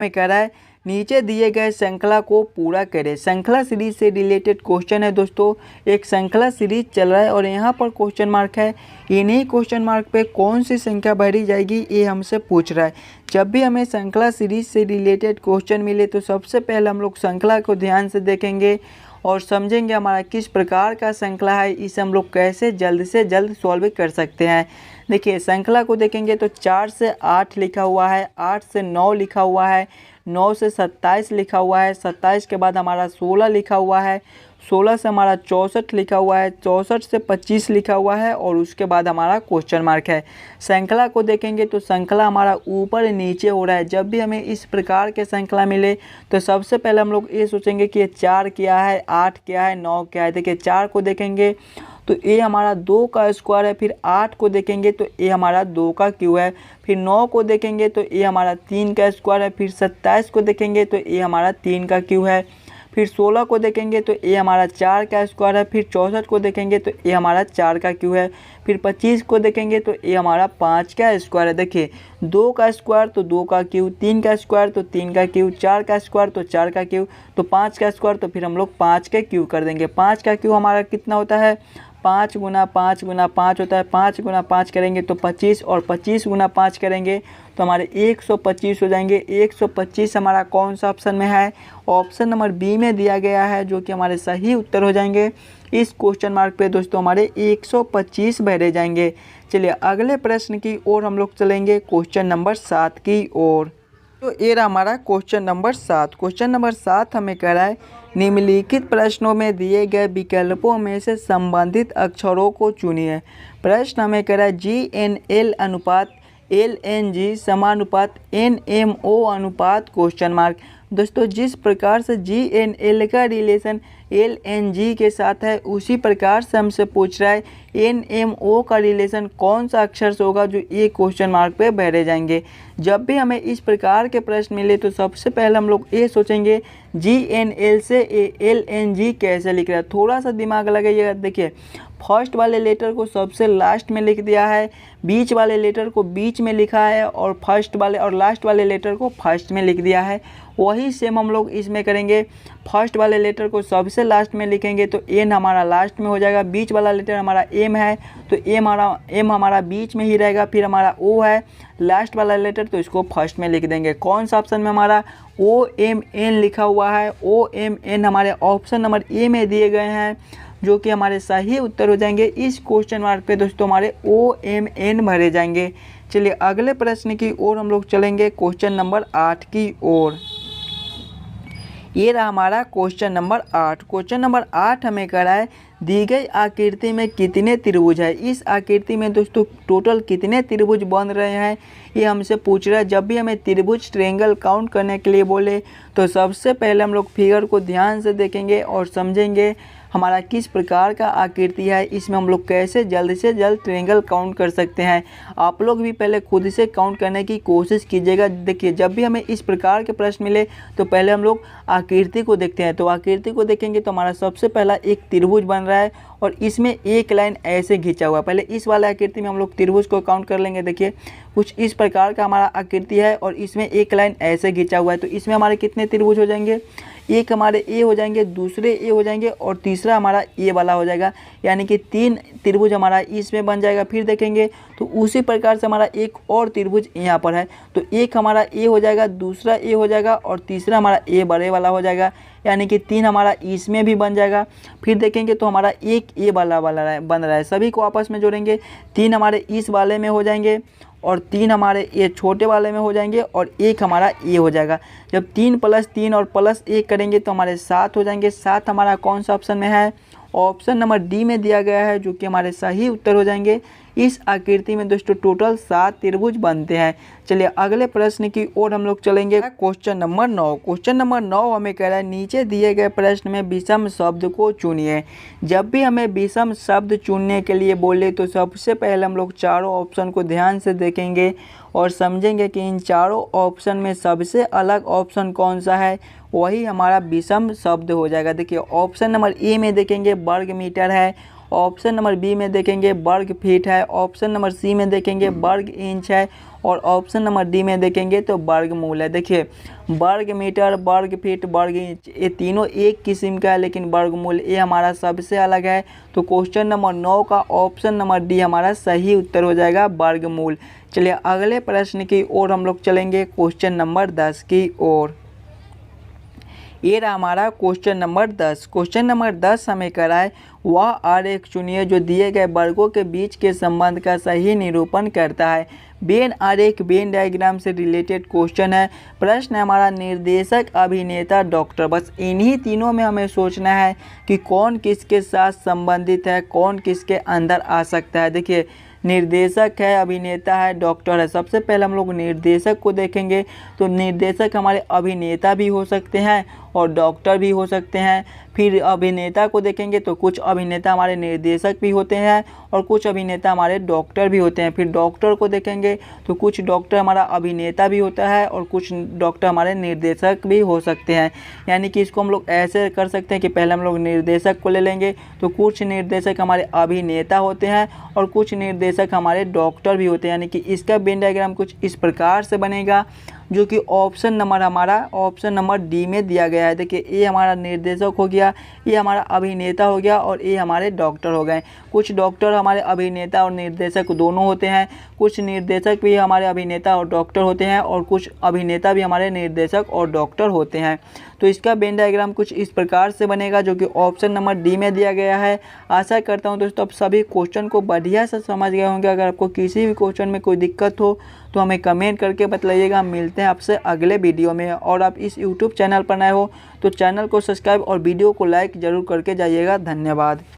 में कह रहा है नीचे दिए गए श्रृंखला को पूरा करें। श्रृंखला सीरीज से रिलेटेड क्वेश्चन है दोस्तों। एक श्रृंखला सीरीज चल रहा है और यहाँ पर क्वेश्चन मार्क है। इन्हीं क्वेश्चन मार्क पे कौन सी संख्या भरी जाएगी ये हमसे पूछ रहा है। जब भी हमें श्रृंखला सीरीज से रिलेटेड क्वेश्चन मिले तो सबसे पहले हम लोग श्रृंखला को ध्यान से देखेंगे और समझेंगे हमारा किस प्रकार का श्रृंखला है, इसे हम लोग कैसे जल्द से जल्द सॉल्व कर सकते हैं। देखिए श्रृंखला को देखेंगे तो 4 से 8 लिखा हुआ है, 8 से 9 लिखा हुआ है, 9 से 27 लिखा हुआ है, 27 के बाद हमारा 16 लिखा हुआ है, 16 से हमारा 64 लिखा हुआ है, 64 से 25 लिखा हुआ है और उसके बाद हमारा क्वेश्चन मार्क है। श्रृंखला को देखेंगे तो श्रृंखला हमारा ऊपर नीचे हो रहा है। जब भी हमें इस प्रकार के श्रृंखला मिले तो सबसे पहले हम लोग ये सोचेंगे कि ये 4 क्या है, 8 क्या है, 9 क्या है। देखिए 4 को देखेंगे तो ये हमारा 2 का स्क्वायर है, फिर 8 को देखेंगे तो ये हमारा 2 का क्यूब है, फिर 9 को देखेंगे तो ये हमारा 3 का स्क्वायर है, फिर 27 को देखेंगे तो ये हमारा 3 का क्यूब है, फिर 16 को देखेंगे तो ये हमारा 4 का स्क्वायर है, फिर 64 को देखेंगे तो ये हमारा 4 का क्यूब है, फिर 25 को देखेंगे तो ये हमारा 5 का स्क्वायर है। देखिए 2 का स्क्वायर तो 2 का क्यूब, 3 का स्क्वायर तो 3 का क्यूब, 4 का स्क्वायर तो 4 का क्यूब, तो 5 का स्क्वायर तो फिर हम लोग 5 का क्यूब कर देंगे। 5 का क्यूब हमारा कितना होता है, 5 गुना 5 गुना 5 होता है। 5 गुना 5 करेंगे तो 25 और 25 गुना 5 करेंगे तो हमारे 125 हो जाएंगे। 125 हमारा कौन सा ऑप्शन में है, ऑप्शन नंबर बी में दिया गया है, जो कि हमारे सही उत्तर हो जाएंगे। इस क्वेश्चन मार्क पे दोस्तों हमारे 125 भरे जाएंगे। चलिए अगले प्रश्न की ओर हम लोग चलेंगे, क्वेश्चन नंबर 7 की ओर। तो ये रहा हमारा क्वेश्चन नंबर 7। क्वेश्चन नंबर 7 हमें कह रहा है निम्नलिखित प्रश्नों में दिए गए विकल्पों में से संबंधित अक्षरों को चुनिए। प्रश्न हमें कह रहा है GNL अनुपात LNG समानुपात NMO अनुपात क्वेश्चन मार्क। दोस्तों जिस प्रकार से GNL का रिलेशन LNG के साथ है उसी प्रकार से हमसे पूछ रहा है NMO का रिलेशन कौन सा अक्षर से होगा, जो ये क्वेश्चन मार्क पे भरे जाएंगे। जब भी हमें इस प्रकार के प्रश्न मिले तो सबसे पहले हम लोग ये सोचेंगे GNL से LNG कैसे लिख रहा है। थोड़ा सा दिमाग लगाइएगा। देखिए फर्स्ट वाले लेटर को सबसे लास्ट में लिख दिया है, बीच वाले लेटर को बीच में लिखा है और फर्स्ट वाले और लास्ट वाले लेटर को फर्स्ट में लिख दिया है। वही सेम हम लोग इसमें करेंगे। फर्स्ट वाले लेटर को सबसे लास्ट में लिखेंगे तो एन हमारा लास्ट में हो जाएगा। बीच वाला लेटर हमारा एम है तो एम हमारा बीच में ही रहेगा। फिर हमारा ओ है लास्ट वाला लेटर तो इसको फर्स्ट में लिख देंगे। कौन सा ऑप्शन में हमारा OMN लिखा हुआ है। OMN हमारे ऑप्शन नंबर ए में दिए गए हैं, जो कि हमारे सही उत्तर हो जाएंगे। इस क्वेश्चन मार्क पे दोस्तों हमारे OMN भरे जाएंगे। चलिए अगले प्रश्न की ओर हम लोग चलेंगे, क्वेश्चन नंबर 8 की ओर। ये रहा हमारा क्वेश्चन नंबर 8। क्वेश्चन नंबर 8 हमें कह रहा है दी गई आकृति में कितने त्रिभुज है। इस आकृति में दोस्तों टोटल कितने त्रिभुज बन रहे हैं ये हमसे पूछ रहा है। जब भी हमें त्रिभुज ट्रायंगल काउंट करने के लिए बोले तो सबसे पहले हम लोग फिगर को ध्यान से देखेंगे और समझेंगे हमारा किस प्रकार का आकृति है, इसमें हम लोग कैसे जल्द से जल्द ट्रायंगल काउंट कर सकते हैं। आप लोग भी पहले खुद से काउंट करने की कोशिश कीजिएगा। देखिए जब भी हमें इस प्रकार के प्रश्न मिले तो पहले हम लोग आकृति को देखते हैं। तो आकृति को देखेंगे तो हमारा सबसे पहला एक त्रिभुज बन रहा है और इसमें एक लाइन ऐसे खींचा हुआ है। पहले इस वाले आकृति में हम लोग त्रिभुज को काउंट कर लेंगे। देखिए कुछ इस प्रकार का हमारा आकृति है और इसमें एक लाइन ऐसे खींचा हुआ है। तो इसमें हमारे कितने त्रिभुज हो जाएंगे, एक हमारे ए हो जाएंगे, दूसरे ए हो जाएंगे और तीसरा हमारा ए वाला हो जाएगा। यानी कि 3 त्रिभुज हमारा इसमें बन जाएगा। फिर देखेंगे तो उसी प्रकार से हमारा एक और त्रिभुज यहाँ पर है तो एक हमारा ए हो जाएगा, दूसरा ए हो जाएगा और तीसरा हमारा ए बड़े वाला हो जाएगा। यानी कि 3 हमारा इसमें भी बन जाएगा। फिर देखेंगे तो हमारा एक ए वाला बन रहा है। सभी को आपस में जोड़ेंगे, 3 हमारे इस वाले में हो जाएंगे और 3 हमारे ये छोटे वाले में हो जाएंगे और एक हमारा ये हो जाएगा। जब 3 + 3 और +1 करेंगे तो हमारे 7 हो जाएंगे। 7 हमारा कौन सा ऑप्शन में है, ऑप्शन नंबर डी में दिया गया है, जो कि हमारे सही उत्तर हो जाएंगे। इस आकृति में दोस्तों टोटल 7 त्रिभुज बनते हैं। चलिए अगले प्रश्न की ओर हम लोग चलेंगे, क्वेश्चन नंबर 9। क्वेश्चन नंबर 9 हमें कह रहा है नीचे दिए गए प्रश्न में विषम शब्द को चुनिए। जब भी हमें विषम शब्द चुनने के लिए बोले तो सबसे पहले हम लोग चारों ऑप्शन को ध्यान से देखेंगे और समझेंगे कि इन चारों ऑप्शन में सबसे अलग ऑप्शन कौन सा है, वही हमारा विषम शब्द हो जाएगा। देखिए ऑप्शन नंबर ए में देखेंगे वर्ग मीटर है, ऑप्शन नंबर बी में देखेंगे वर्ग फीट है, ऑप्शन नंबर सी में देखेंगे वर्ग इंच है और ऑप्शन नंबर डी में देखेंगे तो वर्गमूल है। देखिए वर्ग मीटर, वर्ग फीट, वर्ग इंच ये तीनों एक किस्म का है, लेकिन वर्गमूल ये हमारा सबसे अलग है। तो क्वेश्चन नंबर 9 का ऑप्शन नंबर डी हमारा सही उत्तर हो जाएगा वर्गमूल। चलिए अगले प्रश्न की ओर हम लोग चलेंगे, क्वेश्चन नंबर 10 की ओर। ये रहा हमारा क्वेश्चन नंबर 10। क्वेश्चन नंबर 10 हमें कराए वह आरेख चुनिए जो दिए गए वर्गों के बीच के संबंध का सही निरूपण करता है। वेन आरेख वेन डायग्राम से रिलेटेड क्वेश्चन है। प्रश्न है हमारा निर्देशक, अभिनेता, डॉक्टर। बस इन्हीं तीनों में हमें सोचना है कि कौन किसके साथ संबंधित है, कौन किसके अंदर आ सकता है। देखिए निर्देशक है, अभिनेता है, डॉक्टर है। सबसे पहले हम लोग निर्देशक को देखेंगे तो निर्देशक हमारे अभिनेता भी हो सकते हैं और डॉक्टर भी हो सकते हैं। फिर अभिनेता को देखेंगे तो कुछ अभिनेता हमारे निर्देशक भी होते हैं और कुछ अभिनेता हमारे डॉक्टर भी होते हैं। फिर डॉक्टर को देखेंगे तो कुछ डॉक्टर हमारा अभिनेता भी होता है और कुछ डॉक्टर हमारे निर्देशक भी हो सकते हैं। यानी कि इसको हम लोग ऐसे कर सकते हैं कि पहले हम लोग निर्देशक को ले लेंगे तो कुछ निर्देशक हमारे अभिनेता होते हैं और कुछ निर्देशक हमारे डॉक्टर भी होते हैं। यानी कि इसका वेन डायग्राम कुछ इस प्रकार से बनेगा जो कि ऑप्शन नंबर हमारा ऑप्शन नंबर डी में दिया गया है। देखिए ये हमारा निर्देशक हो गया, ये हमारा अभिनेता हो गया और ये हमारे डॉक्टर हो गए। कुछ डॉक्टर हमारे अभिनेता और निर्देशक दोनों होते हैं, कुछ निर्देशक भी हमारे अभिनेता और डॉक्टर होते हैं और कुछ अभिनेता भी हमारे निर्देशक और डॉक्टर होते हैं। तो इसका वेन डायग्राम कुछ इस प्रकार से बनेगा जो कि ऑप्शन नंबर डी में दिया गया है। आशा करता हूं दोस्तों आप सभी क्वेश्चन को बढ़िया से समझ गए होंगे। अगर आपको किसी भी क्वेश्चन में कोई दिक्कत हो तो हमें कमेंट करके बताइएगा। मिलते हैं आपसे अगले वीडियो में। और आप इस यूट्यूब चैनल पर नए हो तो चैनल को सब्सक्राइब और वीडियो को लाइक ज़रूर करके जाइएगा। धन्यवाद।